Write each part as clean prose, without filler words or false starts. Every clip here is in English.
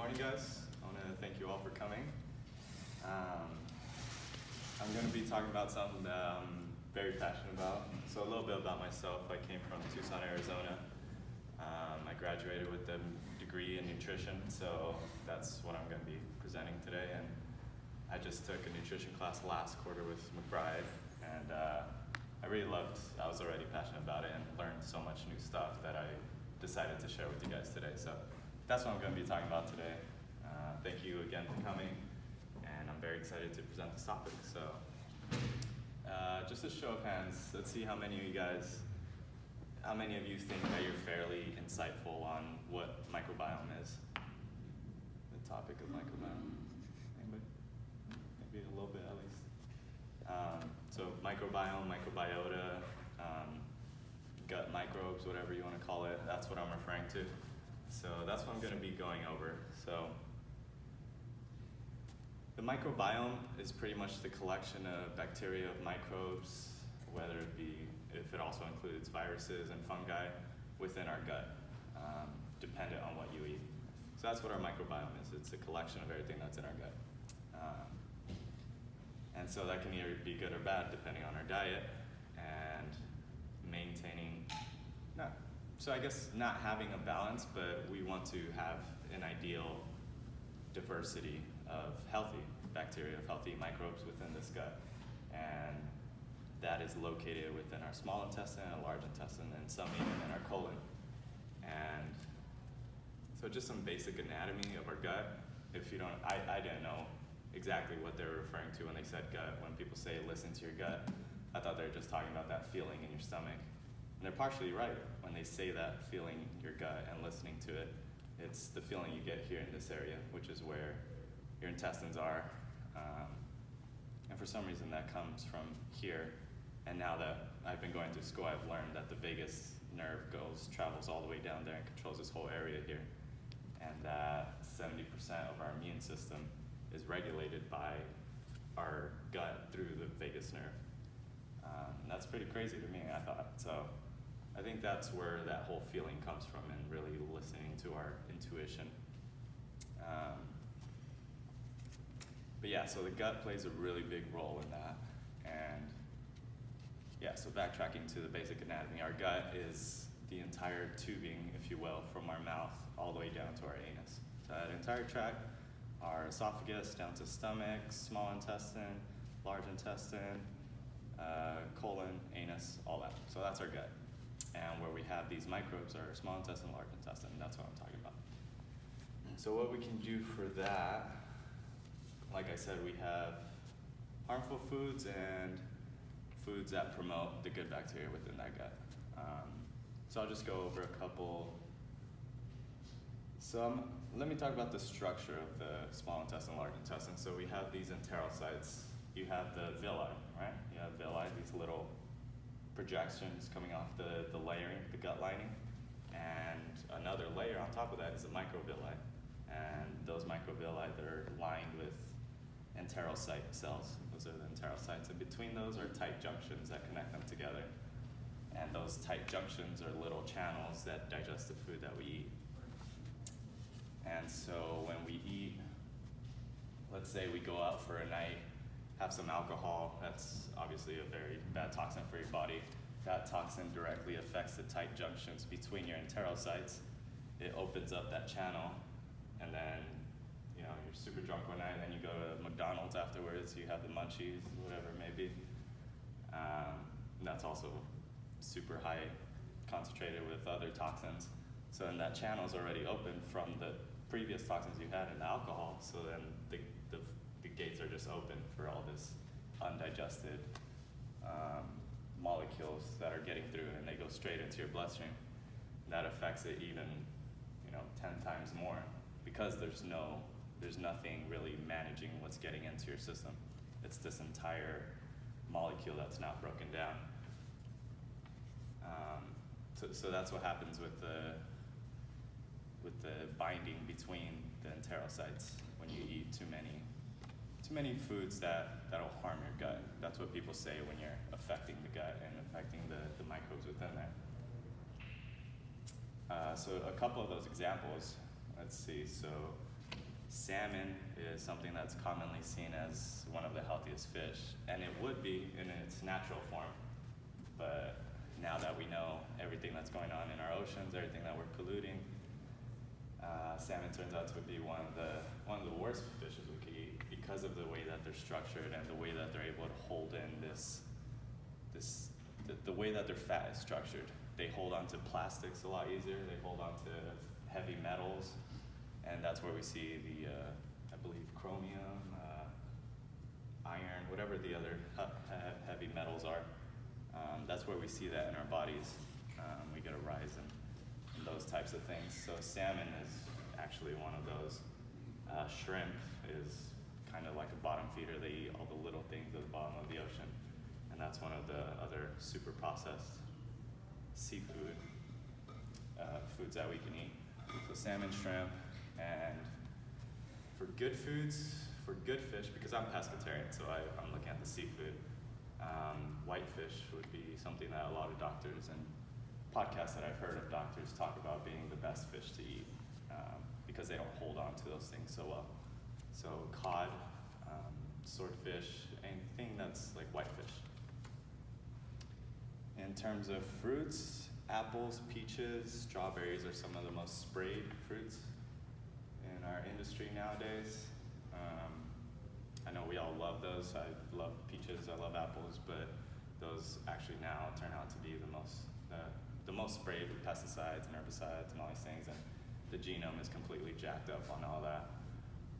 morning, guys. I want to thank you all for coming. I'm going to be talking about something that I'm very passionate about. So a little bit about myself. I came from Tucson, Arizona. I graduated with a degree in nutrition, so that's what I'm going to be presenting today. And I just took a nutrition class last quarter with McBride, and I really loved. I was already passionate about it and learned so much new stuff that I decided to share with you guys today. So that's what I'm going to be talking about today. Thank you again for coming, and I'm very excited to present this topic. So just a show of hands, let's see how many of you think that you're fairly insightful on what microbiome is? The topic of microbiome. Anybody? Maybe a little bit at least. So microbiome, microbiota, gut microbes, whatever you want to call it, that's what I'm referring to. So that's what I'm going to be going over. So the microbiome is pretty much the collection of bacteria, of microbes, whether it be, if it also includes viruses and fungi within our gut, dependent on what you eat. So that's what our microbiome is. It's a collection of everything that's in our gut. And so that can either be good or bad depending on our diet and maintaining, so I guess not having a balance, but we want to have an ideal diversity of healthy bacteria, of healthy microbes within this gut. And that is located within our small intestine, our large intestine, and some even in our colon. And so just some basic anatomy of our gut. If you don't, I didn't know exactly what they were referring to when they said gut. When people say listen to your gut, I thought they were just talking about that feeling in your stomach. And they're partially right when they say that feeling in your gut and listening to it. It's the feeling you get here in this area, which is where your intestines are. And for some reason that comes from here. And now that I've been going through school, I've learned that the vagus nerve travels all the way down there and controls this whole area here. And that 70% of our immune system is regulated by our gut through the vagus nerve. And that's pretty crazy to me, I thought. So I think that's where that whole feeling comes from, and really listening to our intuition. But yeah, so the gut plays a really big role in that. And yeah, so backtracking to the basic anatomy, our gut is the entire tubing, if you will, from our mouth all the way down to our anus. So that entire tract, our esophagus down to stomach, small intestine, large intestine, colon, anus, all that. So that's our gut. And where we have these microbes are small intestine, large intestine. That's what I'm talking about. So what we can do for that, like I said, we have harmful foods and foods that promote the good bacteria within that gut. So I'll just go over a couple. Let me talk about the structure of the small intestine, large intestine. So we have these enterocytes. You have the villi, right? You have villi, these little projections coming off the layering, the gut lining. And another layer on top of that is the microvilli. And those microvilli, they're lined with enterocyte cells. Those are the enterocytes. And between those are tight junctions that connect them together. And those tight junctions are little channels that digest the food that we eat. And so when we eat, let's say we go out for a night, have some alcohol, that's obviously a very bad toxin for your body. That toxin directly affects the tight junctions between your enterocytes. It opens up that channel, and then you're super drunk one night, and then you go to McDonald's afterwards, you have the munchies, whatever it may be. That's also super high concentrated with other toxins. So then that channel is already open from the previous toxins you had in the alcohol, so then the gates are just open for all this undigested molecules that are getting through, and they go straight into your bloodstream. That affects it even 10 times more, because there's nothing really managing what's getting into your system. It's this entire molecule that's not broken down. So that's what happens with the binding between the enterocytes when you eat too many foods that'll harm your gut. That's what people say when you're affecting the gut and affecting the microbes within there. So a couple of those examples, let's see. So salmon is something that's commonly seen as one of the healthiest fish, and it would be in its natural form. But now that we know everything that's going on in our oceans, everything that we're polluting, salmon turns out to be one of the worst fishes we could eat because of the way that they're structured and the way that they're able to hold in the way that their fat is structured. They hold on to plastics a lot easier. They hold on to heavy metals, and that's where we see the, I believe, chromium, iron, whatever the other heavy metals are. That's where we see that in our bodies. We get a rise in those types of things. So salmon is actually one of those. Shrimp is kind of like a bottom feeder. They eat all the little things at the bottom of the ocean. And that's one of the other super processed seafood foods that we can eat. So salmon, shrimp, and for good foods, for good fish, because I'm pescatarian, so I'm looking at the seafood. Whitefish would be something that a lot of doctors and podcasts that I've heard of doctors talk about being the best fish to eat because they don't hold on to those things so well. So cod, swordfish, anything that's like whitefish. In terms of fruits, apples, peaches, strawberries are some of the most sprayed fruits in our industry nowadays. I know we all love those. I love peaches, I love apples, but those actually now turn out to be the most sprayed with pesticides and herbicides and all these things, and the genome is completely jacked up on all that.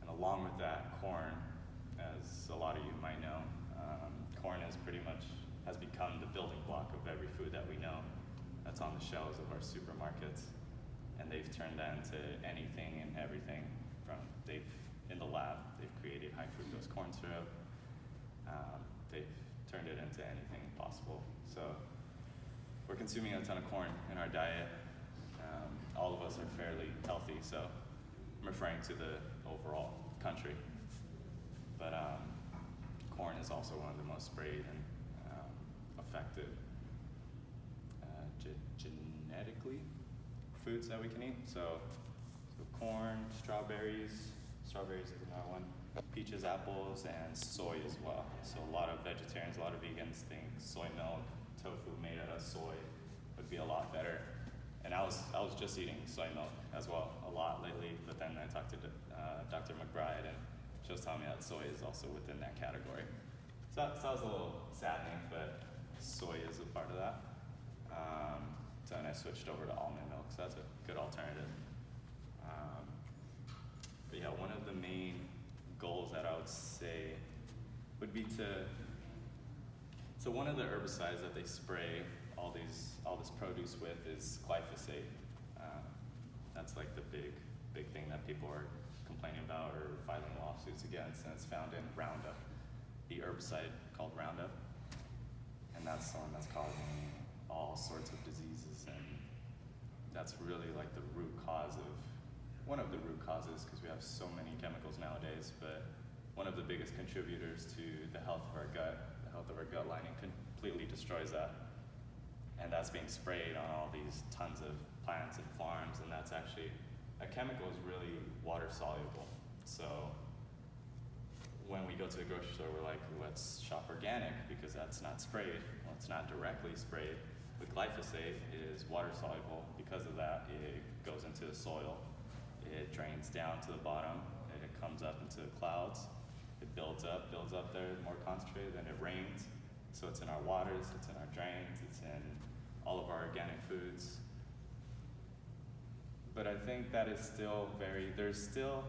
And along with that, corn, as a lot of you might know, corn has become the building block of every food that we know that's on the shelves of our supermarkets. And they've turned that into anything and everything in the lab, they've created high fructose corn syrup. They've turned it into anything possible. So we're consuming a ton of corn in our diet. All of us are fairly healthy, so I'm referring to the overall country. But corn is also one of the most sprayed and effective genetically foods that we can eat. So corn, strawberries is another one, peaches, apples, and soy as well. So a lot of vegetarians, a lot of vegans think soy milk, tofu made out of soy would be a lot better. And I was just eating soy milk as well a lot lately, but then I talked to Dr. McBride, and she was telling me that soy is also within that category. So that was a little saddening, but soy is a part of that. So then I switched over to almond milk, so that's a good alternative. But yeah, one of the main goals that I would say would be so one of the herbicides that they spray all this produce with is glyphosate. That's like the big thing that people are complaining about or filing lawsuits against, and it's found in Roundup, the herbicide called Roundup. And that's the one that's causing all sorts of diseases, and that's really like one of the root causes, because we have so many chemicals nowadays, but one of the biggest contributors to the health of our gut lining completely destroys that. And that's being sprayed on all these tons of plants and farms, and that's actually, a chemical is really water soluble. So when we go to the grocery store, we're like, let's shop organic because that's not sprayed. Well, it's not directly sprayed. With glyphosate, it is water soluble. Because of that, it goes into the soil. It drains down to the bottom, and it comes up into the clouds. It builds up there, more concentrated, then it rains. So it's in our waters, it's in our drains, it's in all of our organic foods. But I think that is still there's still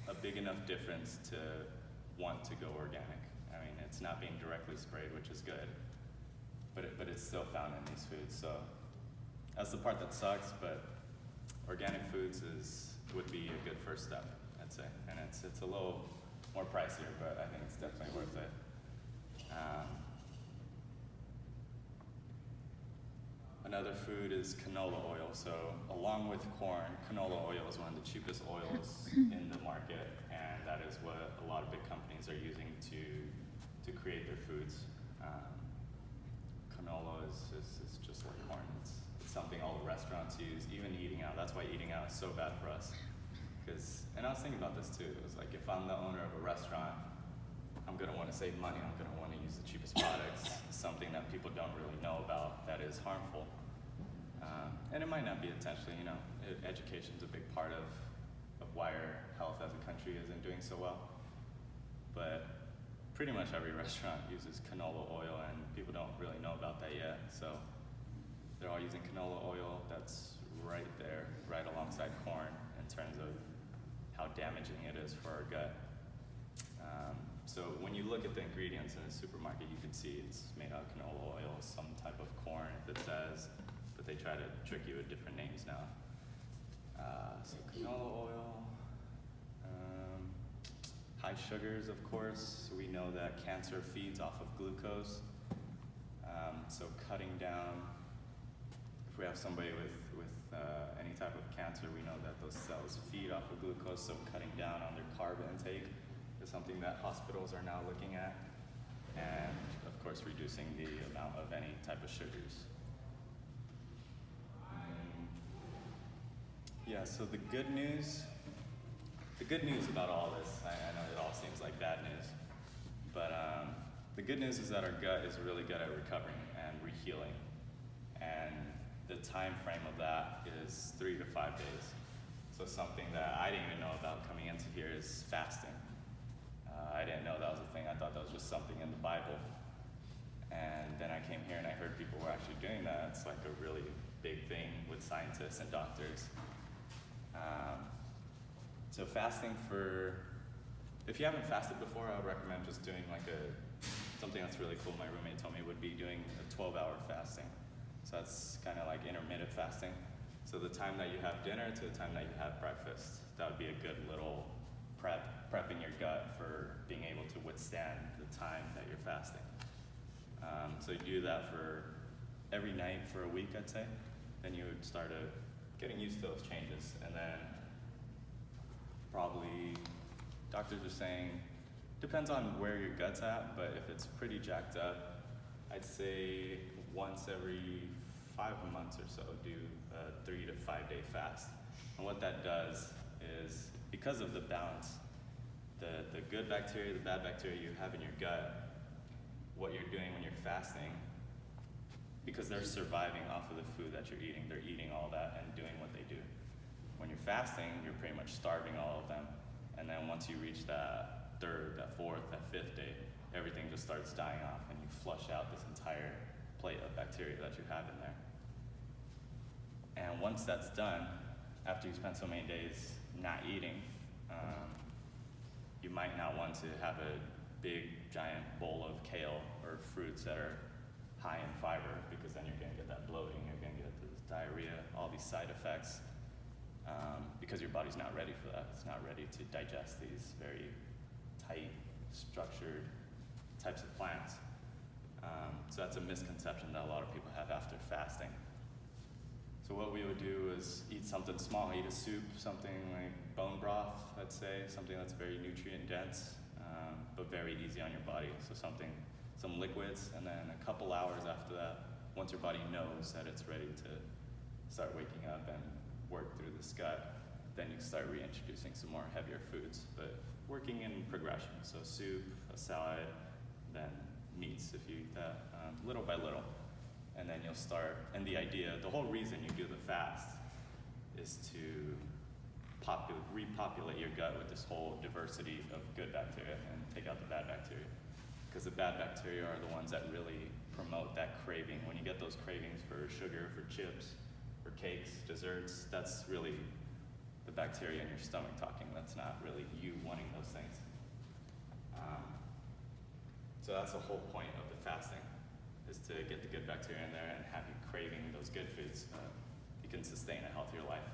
a big enough difference to want to go organic. I mean, it's not being directly sprayed, which is good, but it's still found in these foods. So that's the part that sucks, but organic foods would be a good first step, I'd say. And it's a little more pricier, but I think it's definitely worth it. Another food is canola oil. So along with corn, canola oil is one of the cheapest oils in the market, and that is what a lot of big companies are using to create their foods. Canola is just like corn. It's something all the restaurants use, even eating out. That's why eating out is so bad for us, And I was thinking about this too. It was like, if I'm the owner of a restaurant, I'm gonna want to save money. I'm gonna want to use the cheapest products, something that people don't really know about that is harmful. And it might not be intentionally, education's a big part of why our health as a country isn't doing so well. But pretty much every restaurant uses canola oil, and people don't really know about that yet. So they're all using canola oil. That's right there, right alongside corn in terms of how damaging it is for our gut. So when you look at the ingredients in the supermarket, you can see it's made out of canola oil, some type of corn if it says, but they try to trick you with different names now. So canola oil, high sugars, of course. We know that cancer feeds off of glucose. So cutting down, if we have somebody with any type of cancer, we know that those cells feed off of glucose, so cutting down on their carb intake is something that hospitals are now looking at, and of course reducing the amount of any type of sugars. Yeah, so the good news about all this, I know it all seems like bad news, but the good news is that our gut is really good at recovering and rehealing, and the time frame of that is 3 to 5 days. So something that I didn't even know about coming into here is fasting. I didn't know that was a thing. I thought that was just something in the Bible. And then I came here and I heard people were actually doing that. It's like a really big thing with scientists and doctors. So fasting if you haven't fasted before, I would recommend just doing something that's really cool. My roommate told me would be doing a 12-hour fasting. So that's kind of like intermittent fasting. So the time that you have dinner to the time that you have breakfast, that would be a good little prepping your gut for being able to withstand the time that you're fasting. So you do that for every night for a week, I'd say. Then you would start getting used to those changes. And then probably, doctors are saying, depends on where your gut's at, but if it's pretty jacked up, I'd say once every 5 months or so, do a 3 to 5 day fast. And what that does is, because of the balance, the good bacteria, the bad bacteria you have in your gut, what you're doing when you're fasting, because they're surviving off of the food that you're eating, they're eating all that and doing what they do. When you're fasting, you're pretty much starving all of them. And then once you reach that 3rd, that 4th, that 5th day, everything just starts dying off and you flush out this entire plate of bacteria that you have in there. And once that's done, after you spend so many days not eating, you might not want to have a big giant bowl of kale or fruits that are high in fiber, because then you're gonna get that bloating, you're gonna get this diarrhea, all these side effects, because your body's not ready for that. It's not ready to digest these very tight, structured types of plants. So that's a misconception that a lot of people have after fasting. So what we would do is eat something small, eat a soup, something like bone broth, let's say, something that's very nutrient dense, but very easy on your body. So some liquids, and then a couple hours after that, once your body knows that it's ready to start waking up and work through this gut, then you start reintroducing some more heavier foods, but working in progression. So soup, a salad, then meats if you eat that, little by little. And then you'll start, and the whole reason you do the fast is to repopulate your gut with this whole diversity of good bacteria and take out the bad bacteria. Because the bad bacteria are the ones that really promote that craving. When you get those cravings for sugar, for chips, for cakes, desserts, that's really the bacteria in your stomach talking. That's not really you wanting those things. So that's the whole point of the fasting, is to get the good bacteria in there and have you craving those good foods. You can sustain a healthier life.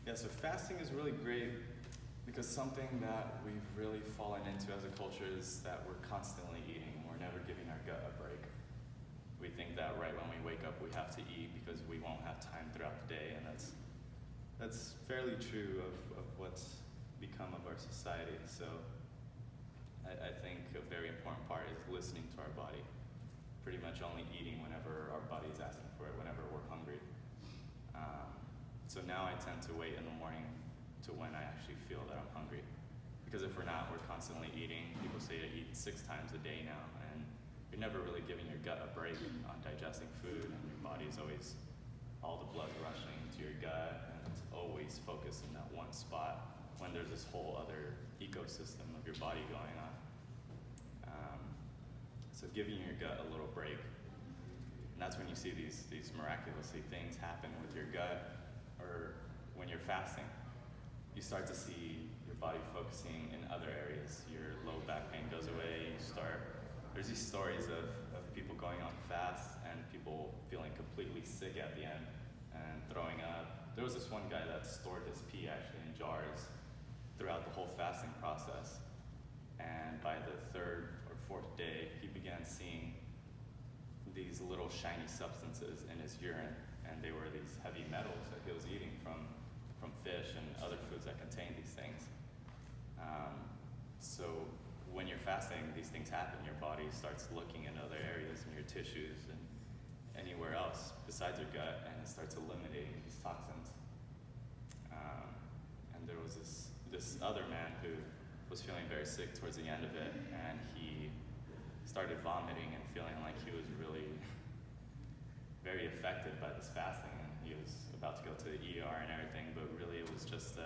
Yeah, so fasting is really great because something that we've really fallen into as a culture is that we're constantly eating. We're never giving our gut a break. We think that right when we wake up we have to eat because we won't have time throughout the day, and that's fairly true of what's become of our society. So I think a very important listening to our body, pretty much only eating whenever our body is asking for it, whenever we're hungry. So now I tend to wait in the morning to when I actually feel that I'm hungry. Because if we're not, we're constantly eating. People say to eat 6 times a day now, and you're never really giving your gut a break on digesting food, and your body's always, all the blood rushing to your gut, and it's always focused in that one spot when there's this whole other ecosystem of your body going on. So giving your gut a little break, and that's when you see these miraculously things happen with your gut, or when you're fasting. You start to see your body focusing in other areas. Your low back pain goes away. There's these stories of people going on fast and people feeling completely sick at the end and throwing up. There was this one guy that stored his pee actually in jars throughout the whole fasting process. And by the 3rd or 4th day, he began seeing these little shiny substances in his urine, and they were these heavy metals that he was eating from fish and other foods that contain these things. So when you're fasting, these things happen. Your body starts looking in other areas in your tissues and anywhere else besides your gut, and it starts eliminating these toxins. And there was this other man who was feeling very sick towards the end of it, and he started vomiting and feeling like he was really very affected by this fasting, and he was about to go to the ER and everything, but really it was just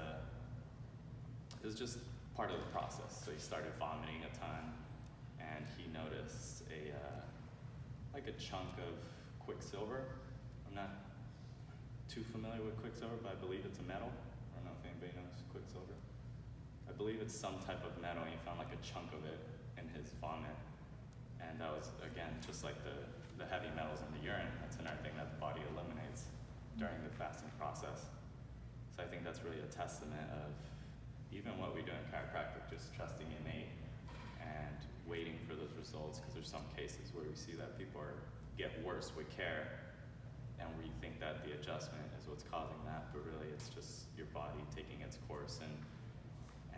part of the process. So he started vomiting a ton, and he noticed like a chunk of quicksilver. I'm not too familiar with quicksilver, but I believe it's a metal. I don't know if anybody knows quicksilver. I believe it's some type of metal, and he found like a chunk of it in his vomit. And that was, again, just like the heavy metals in the urine. That's another thing that the body eliminates during the fasting process. So I think that's really a testament of even what we do in chiropractic, just trusting innate and waiting for those results, because there's some cases where we see that people get worse with care, and we think that the adjustment is what's causing that, but really it's just your body taking its course, and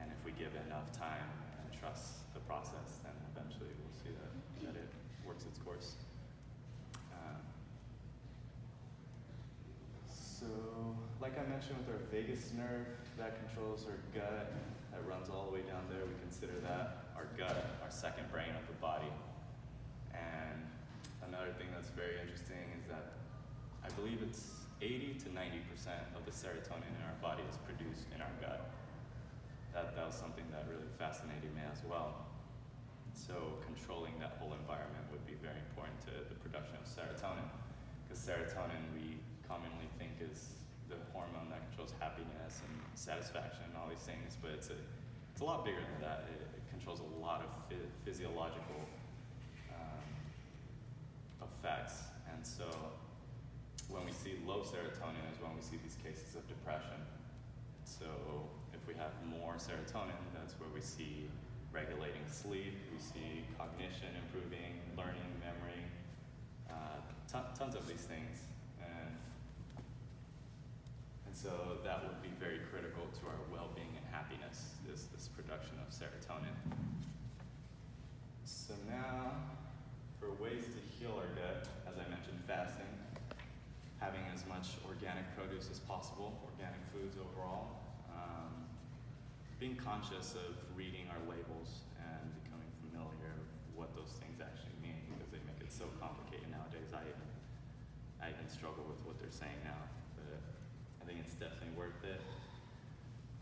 if we give it enough time and trust the process, then eventually we'll see that it works its course. So, like I mentioned with our vagus nerve, that controls our gut, that runs all the way down there. We consider that our gut, our second brain of the body. And another thing that's very interesting is that I believe it's 80 to 90% of the serotonin in our body is produced in our gut. That was something that really fascinated me as well. So controlling that whole environment would be very important to the production of serotonin, because serotonin we commonly think is the hormone that controls happiness and satisfaction and all these things, but it's a lot bigger than that. It controls a lot of physiological effects, and so when we see low serotonin is when we see these cases of depression. So if we have more serotonin, that's where we see regulating sleep, we see cognition improving, learning, memory, tons of these things. And so that would be very critical to our well-being and happiness, is this production of serotonin. So now, for ways to heal our gut, as I mentioned, fasting, having as much organic produce as possible, organic foods overall, being conscious of reading our labels and becoming familiar with what those things actually mean, because they make it so complicated nowadays. I even struggle with what they're saying now, but I think it's definitely worth it.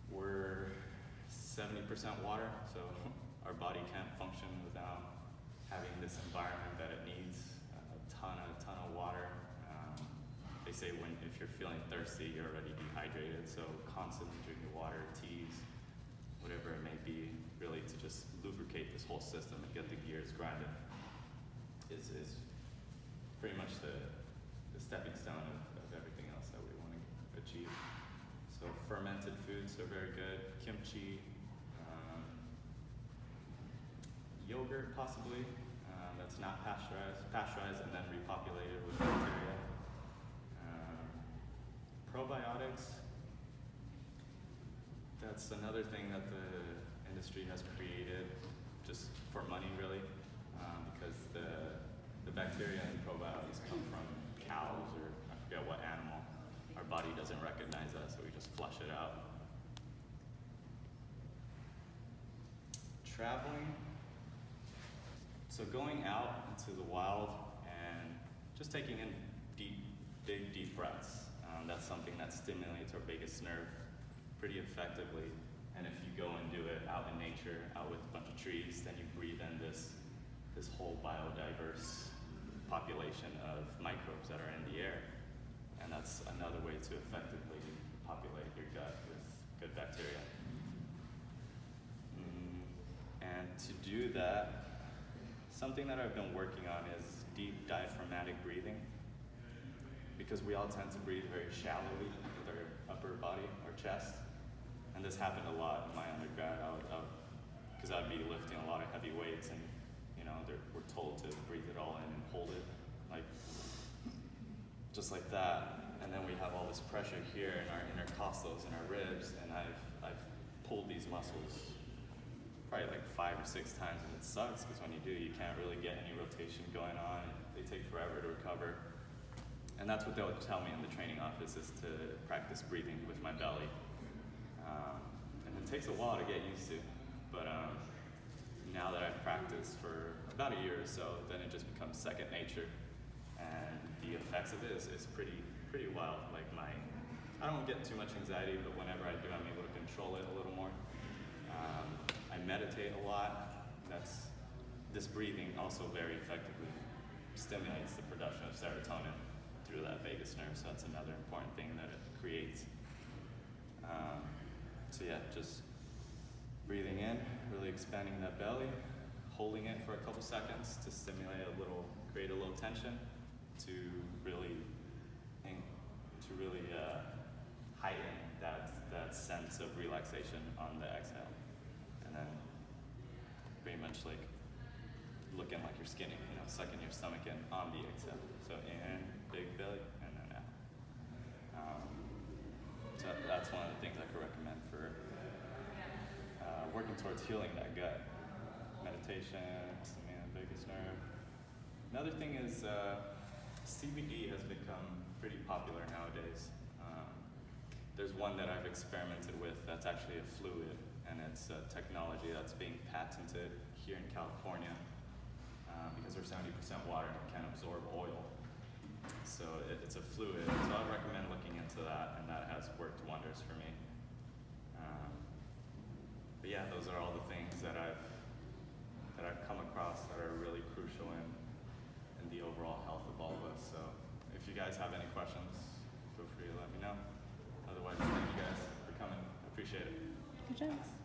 We're 70% water, so our body can't function without having this environment that it needs, a ton of water. They say if you're feeling thirsty, you're already dehydrated, so constantly drinking water, teas, whatever it may be, really to just lubricate this whole system and get the gears grinding is pretty much the stepping stone of everything else that we want to achieve. So fermented foods are very good. Kimchi, yogurt possibly, that's not pasteurized and then repopulated with bacteria. Probiotics, that's another thing that the industry has created just for money really, because bacteria and probiotics come from cows or I forget what animal. Our body doesn't recognize that, so we just flush it out. Traveling. So going out into the wild and just taking in big deep breaths. That's something that stimulates our vagus nerve pretty effectively. And if you go and do it out in nature, out with a bunch of trees, then you breathe in this whole biodiverse population of microbes that are in the air. And that's another way to effectively populate your gut with good bacteria. And to do that, something that I've been working on is deep diaphragmatic breathing, because we all tend to breathe very shallowly with our upper body or chest. And this happened a lot in my undergrad, because I'd be lifting a lot of heavy weights, and we're told to breathe it all in and hold it, like just like that. And then we have all this pressure here in our intercostals and our ribs, and I've pulled these muscles probably like 5 or 6 times, and it sucks because when you do, you can't really get any rotation going on. They take forever to recover. And that's what they would tell me in the training office, is to practice breathing with my belly. And it takes a while to get used to, but now that I've practiced for about a year or so, then it just becomes second nature. And the effects of it is pretty wild. Like I don't get too much anxiety, but whenever I do, I'm able to control it a little more. I meditate a lot. This breathing also very effectively stimulates the production of serotonin through that vagus nerve, so that's another important thing that it creates. So yeah, just breathing in, really expanding that belly, holding it for a couple seconds to create a little tension, to really heighten that sense of relaxation on the exhale. And then pretty much like looking like you're skinning, sucking your stomach in on the exhale. So in, big belly, and then out. So that's one of the things I could recommend for working towards healing that gut. Meditation, stimulating the vagus nerve. Another thing is CBD has become pretty popular nowadays. There's one that I've experimented with that's actually a fluid, and it's a technology that's being patented here in California because they're 70% water and can absorb oil. So it's a fluid, so I recommend looking into that, and that has worked wonders for me. But yeah, those are all the things that I've come across that are really crucial in the overall health of all of us. So if you guys have any questions, feel free to let me know. Otherwise, thank you guys for coming. I appreciate it. Good job.